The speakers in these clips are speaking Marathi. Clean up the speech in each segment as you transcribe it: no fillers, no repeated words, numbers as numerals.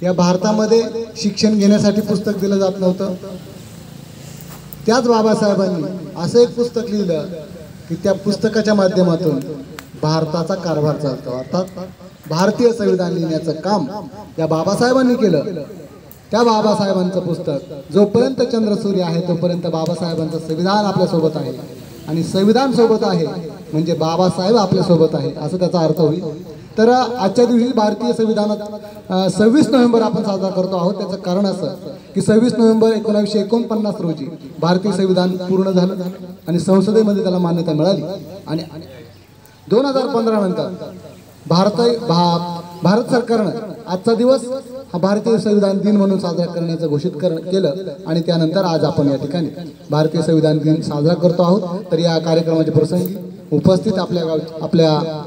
या भारतामध्ये शिक्षण घेण्यासाठी पुस्तक दिलं जात नव्हतं। त्याच बाबासाहेबांनी असं एक पुस्तक लिहिलं की त्या पुस्तकाच्या माध्यमातून भारताचा कारभार चालतो, अर्थात भारतीय संविधान लिहिण्याचं काम या बाबासाहेबांनी केलं। त्या बाबासाहेबांचं पुस्तक जोपर्यंत चंद्रसूर्य आहे तोपर्यंत बाबासाहेबांचं संविधान आपल्यासोबत आहे, आणि संविधान सोबत आहे म्हणजे बाबासाहेब आपल्यासोबत आहे असं त्याचा अर्थ होईल। तर आजच्या दिवशी भारतीय संविधानात 26 नोव्हेंबर आपण साजरा करतो आहोत। त्याचं कारण असं की 26 नोव्हेंबर 1949 रोजी भारतीय संविधान पूर्ण झालं आणि संसदेमध्ये त्याला मान्यता मिळाली, आणि 2015 नंतर भारत सरकारनं आजचा दिवस हा भारतीय संविधान दिन म्हणून साजरा करण्याचं घोषित केलं, आणि त्यानंतर आज आपण या ठिकाणी भारतीय संविधान दिन साजरा करतो आहोत। तर या कार्यक्रमाच्या प्रसंगी उपस्थित आपल्या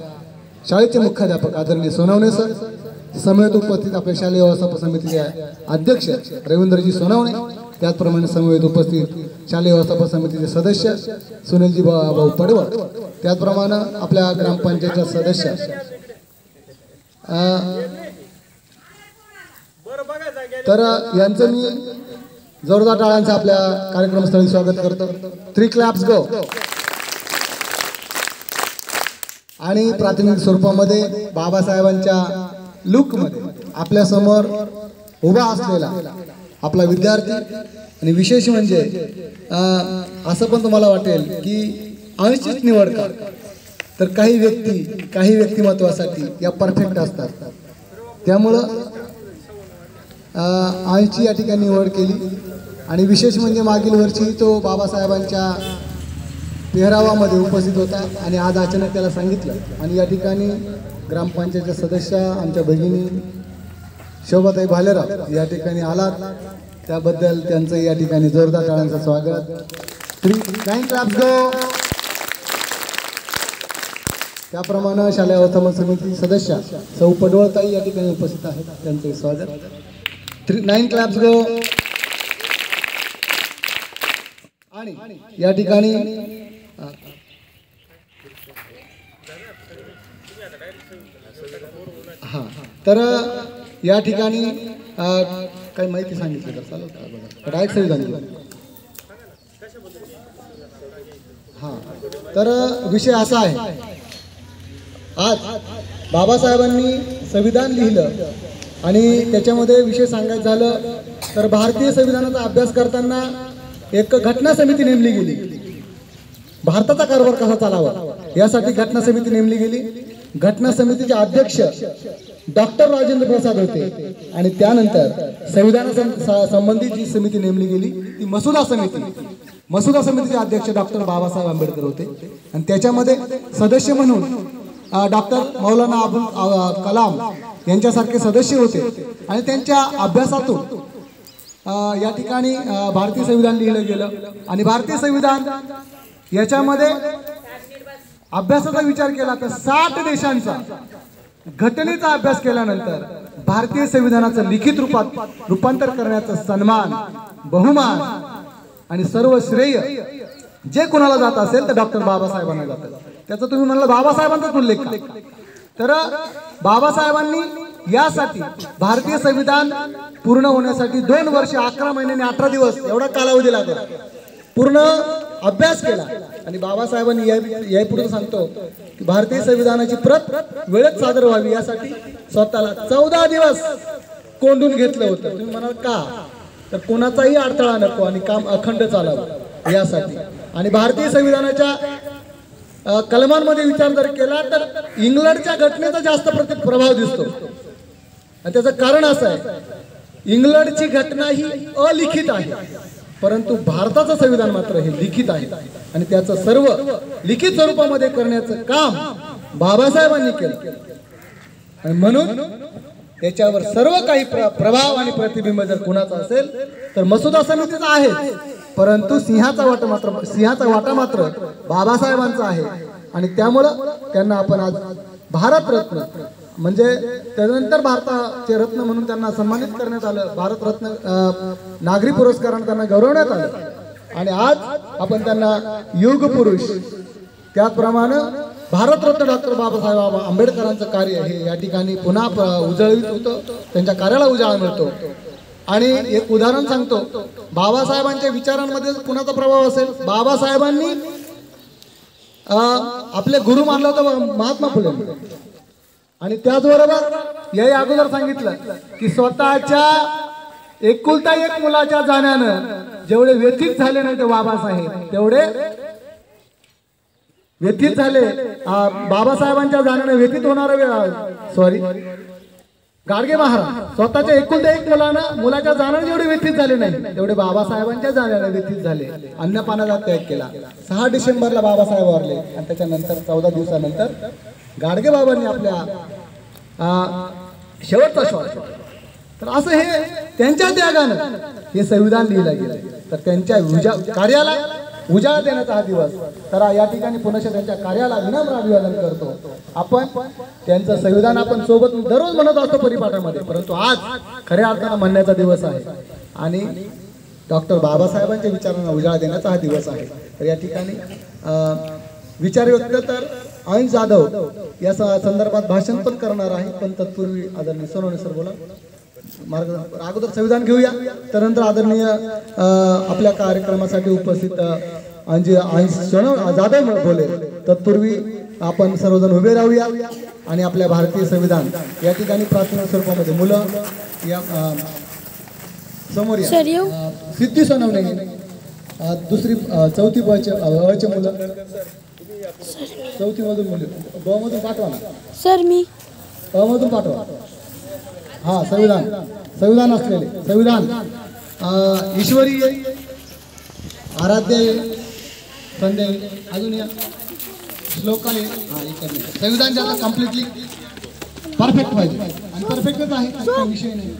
शाळेचे मुख्याध्यापक आदरणीय सोनवणे सर, समवेत उपस्थित आपल्या शालेय व्यवस्थापन समितीचे अध्यक्ष रवींद्रजी सोनवणे, त्याचप्रमाणे समवेत उपस्थित शालेय व्यवस्थापन समितीचे सदस्य सुनीलजी भाऊ पडवळ, त्याचप्रमाणे आपल्या ग्रामपंचायतच्या सदस्य तर यांचं मी जोरदार टाळ्यांचं आपल्या कार्यक्रमस्थळी स्वागत करतो। 3 क्लॅप्स गो। आणि प्राथमिक स्वरूपामध्ये बाबासाहेबांच्या लुकमध्ये आपल्या समोर उभा असलेला आपला विद्यार्थी, आणि विशेष म्हणजे असं पण तुम्हाला वाटेल की 80च निवड का, तर काही व्यक्तिमत्वासाठी या परफेक्ट असतात, त्यामुळं 80 या ठिकाणी निवड केली। आणि विशेष म्हणजे मागील वर्षी तो बाबासाहेबांच्या पेहरावामध्ये उपस्थित होता आणि आज अचानक त्याला सांगितलं, आणि या ठिकाणी ग्रामपंचायतच्या सदस्य आमच्या भगिनी शोभाताई भालेराव या ठिकाणी आलात, त्याबद्दल त्यांचं या ठिकाणी जोरदार टाळ्यांचं स्वागत। 9 क्लॅप्स गो। त्याप्रमाणे शालेय व्यवस्थापन समिती सदस्य सौ पडवळताई या ठिकाणी उपस्थित आहेत, त्यांचं स्वागत। 9 क्लॅप्स गो। आणि या ठिकाणी तर या ठिकाणी काही माहिती सांगितली तर चालेल का? बघा डायरेक्ट संविधान घेऊ। तर विषय असा आहे, आज बाबासाहेबांनी संविधान लिहिलं आणि त्याच्यामध्ये विषय सांगायचं झालं तर भारतीय संविधानाचा अभ्यास करताना एक घटना समिती नेमली गेली। भारताचा कारभार कसा चालावा यासाठी घटना समिती नेमली गेली। घटना समितीचे अध्यक्ष डॉक्टर राजेंद्र प्रसाद होते, आणि त्यानंतर संविधानासंबंधी जी समिती नेमली गेली ती मसुदा समितीचे अध्यक्ष डॉक्टर बाबासाहेब आंबेडकर होते, आणि त्याच्यामध्ये सदस्य म्हणून डॉक्टर मौलाना अबुल कलाम यांच्यासारखे सदस्य होते, आणि त्यांच्या अभ्यासातून या ठिकाणी भारतीय संविधान लिहिलं गेलं। आणि भारतीय संविधान याच्यामध्ये अभ्यासाचा विचार केला तर 60 देशांचा घटनेचा अभ्यास केल्यानंतर भारतीय संविधानाचं लिखित रूपात रूपांतर करण्याचा सन्मान, बहुमान आणि सर्व श्रेय जे कोणाला जात असेल तर डॉक्टर बाबासाहेबांना जातं। त्याचं तुम्ही म्हणलं बाबासाहेबांचाच उल्लेख का, तर बाबासाहेबांनी यासाठी भारतीय संविधान पूर्ण होण्यासाठी 2 वर्ष 11 महिने आणि 18 दिवस एवढा कालावधी लागला, पूर्ण अभ्यास केला। आणि बाबासाहेबांनी यापुढे सांगतो की भारतीय संविधानाची प्रत वेळेत सादर व्हावी यासाठी स्वतःला 14 दिवस कोंडून घेतलं होतं। तुम्ही म्हणाल का, तर कोणाचाही अडथळा नको आणि काम अखंड चालावं यासाठी। आणि भारतीय संविधानाच्या कलमांमध्ये विचार जर केला तर इंग्लंडच्या घटनेचा जास्त प्रभाव दिसतो, आणि त्याचं कारण असं आहे, इंग्लंडची घटना ही अलिखित आहे परंतु भारताचं संविधान मात्र हे लिखित आहे, आणि त्याचं सर्व लिखित स्वरूपामध्ये करण्याचं काम बाबासाहेबांनी केलं। आणि म्हणून त्याच्यावर सर्व काही प्रभाव आणि प्रतिबिंब जर कुणाचा असेल तर मसुदा समितीचा आहे, परंतु सिंहाचा वाटा मात्र बाबासाहेबांचा आहे। आणि त्यामुळं त्यांना आपण आज भारतरत्न म्हणजे त्यानंतर भारताचे रत्न म्हणून त्यांना सन्मानित करण्यात आलं, भारतरत्न नागरी पुरस्काराने त्यांना गौरवण्यात आलं। आणि आज आपण त्यांना युग पुरुष त्याचप्रमाणे भारतरत्न डॉक्टर बाबासाहेब आंबेडकरांचं कार्य हे या ठिकाणी पुन्हा उजळवित होतं, त्यांच्या कार्याला उजाळा मिळतो. आणि एक उदाहरण सांगतो, बाबासाहेबांच्या विचारांमध्ये कुणाचा प्रभाव असेल? बाबासाहेबांनी आपले गुरु मानलं होतं महात्मा फुले. आणि त्याचबरोबर याही अगोदर सांगितलं की स्वतःच्या एकुलता एक मुलाच्या जाण्यानं जेवढे व्यथित झाले नाही ते बाबासाहेब, तेवढे व्यथित झाले बाबासाहेबांच्या जाण्याने व्यथित होणारे गाडगे महाराज स्वतःच्या एकुलता एक मुलाच्या जाण्याने जेवढे व्यथित झाले नाही तेवढे बाबासाहेबांच्या जाण्याने व्यथित झाले. अन्नपानाचा त्याग केला. 6 डिसेंबरला बाबासाहेब वारले आणि त्याच्यानंतर 14 दिवसानंतर गाडगे बाबांनी आपल्या शेवटचा श्वास. तर असं हे त्यांच्या त्यागानं हे संविधान लिहिलं गेलं. तर त्यांच्या कार्याला उजाळा देण्याचा हा दिवस. तर या ठिकाणी पुन्हा त्यांच्या कार्याला विनम्र अभिवादन करतो. आपण त्यांचं संविधान आपण सोबत दररोज म्हणत असतो परिपाठामध्ये, परंतु आज खऱ्या अर्थानं म्हणण्याचा दिवस आहे आणि डॉक्टर बाबासाहेबांच्या विचारांना उजाळा देण्याचा हा दिवस आहे. तर या ठिकाणी विचार व्यक्त तर अंश जाधव या संदर्भात भाषण पण करणार आहे, पण तत्पूर्वी आदरणीय सोनवणे सर बोला. अगोदर संविधान घेऊया, त्यानंतर आदरणीय आपल्या कार्यक्रमासाठी उपस्थित अंश जाधव बोले. तत्पूर्वी आपण सर्वजण उभे राहूया आणि आपल्या भारतीय संविधान या ठिकाणी प्राथमिक स्वरूपामध्ये मुलं या समोर या. सिद्धी सोनवणे दुसरी चौथी अचे मुलं, चौथी मधून मुलं ब मधून पाठवा ना सर. मी अ मधून पाठवा. हा संविधान असलेले संविधान ईश्वरी आराध्य संध्या अजून या श्लोका संविधान ज्याचा कम्प्लिटली परफेक्ट पाहिजे आणि परफेक्टच आहे, काही विषय नाही.